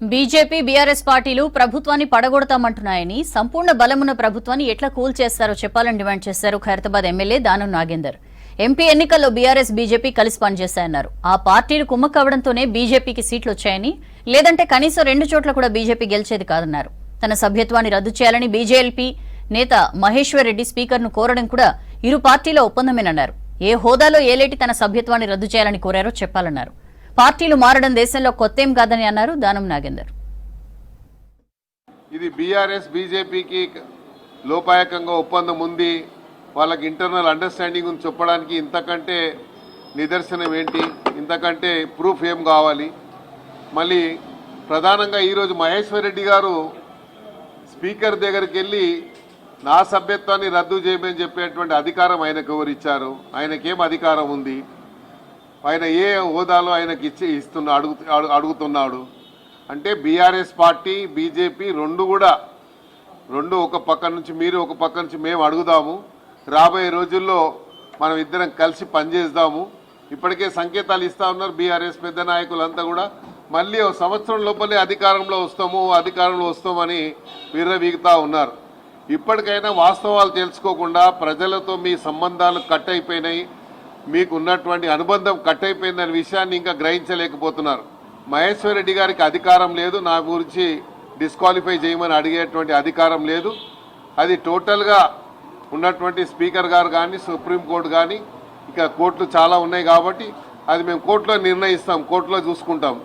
BJP BRS పార్టీలు ప్రభుత్వాన్ని పడగొడతామంటున్నాయని సంపూర్ణ బలమున్న ప్రభుత్వాన్ని ఎట్లా కూల్చేస్తారో చెప్పాలని డిమాండ్ చేశారు ఖైరతాబాద్ ఎమ్మెల్యే దానం నాగేందర్. ఎంపీ ఎన్నికల్లో బీఆర్ఎస్ బీజేపీ కలిసి పనిచేశాయన్నారు. ఆ పార్టీలు కుమ్మక్కవడంతోనే బీజేపీకి సీట్లు వచ్చాయని, లేదంటే కనీసం 2 చోట్ల కూడా బీజేపీ గెలిచేది కాదన్నారు. తన సభ్యత్వాన్ని రద్దు చేయాలని బీజేఎల్పీ నేత మహేశ్వర్ రెడ్డి స్పీకర్ను కోరడం కూడా ఇరు పార్టీల ఒప్పందమేనన్నారు. ఏ హోదాలో ఏలేటి తన సభ్యత్వాన్ని రద్దు చేయాలని కోరారో చెప్పాలన్నారు. పార్టీలు మారడం దేశంలో కొత్తేం కాదని అన్నారు దానం నాగేందర్. ఇది బీఆర్ఎస్ బీజేపీకి లోపాయకంగా ఒప్పందం ఉంది, వాళ్ళకి ఇంటర్నల్ అండర్స్టాండింగ్ ఉంది చెప్పడానికి ఇంతకంటే నిదర్శనం ఏంటి, ఇంతకంటే ప్రూఫ్ ఏం కావాలి? మళ్ళీ ప్రధానంగా ఈరోజు మహేశ్వర్ రెడ్డి గారు స్పీకర్ దగ్గరికి వెళ్ళి నా సభ్యత్వాన్ని రద్దు చేయమని చెప్పేటువంటి అధికారం ఆయనకు ఎవరు ఇచ్చారు? ఆయనకేం అధికారం ఉంది? ఆయన ఏ హోదాలో ఆయనకి అడుగుతున్నాడు అంటే బీఆర్ఎస్ పార్టీ బీజేపీ రెండు ఒక పక్క నుంచి మీరు, ఒక పక్క నుంచి మేము అడుగుదాము. రాబోయే రోజుల్లో మనం ఇద్దరం కలిసి పనిచేద్దాము. ఇప్పటికే సంకేతాలు ఇస్తా ఉన్నారు బీఆర్ఎస్ పెద్ద నాయకులంతా కూడా. మళ్ళీ 1 సంవత్సరం లోపలే అధికారంలో వస్తామని విర్రవీగుతా ఉన్నారు. ఇప్పటికైనా వాస్తవాలు తెలుసుకోకుండా ప్రజలతో మీ సంబంధాలు కట్ అయిపోయినాయి, మీకు ఉన్నటువంటి అనుబంధం కట్ అయిపోయిందనే విషయాన్ని ఇంకా గ్రహించలేకపోతున్నారు. మహేశ్వర్ రెడ్డి గారికి అధికారం లేదు, నా గురించి డిస్క్వాలిఫై చేయమని అడిగేటువంటి అధికారం లేదు. అది టోటల్గా ఉన్నటువంటి స్పీకర్ గారు కానీ, సుప్రీంకోర్టు కానీ, ఇక కోర్టులు చాలా ఉన్నాయి కాబట్టి అది మేము కోర్టులో నిర్ణయిస్తాం, కోర్టులో చూసుకుంటాం.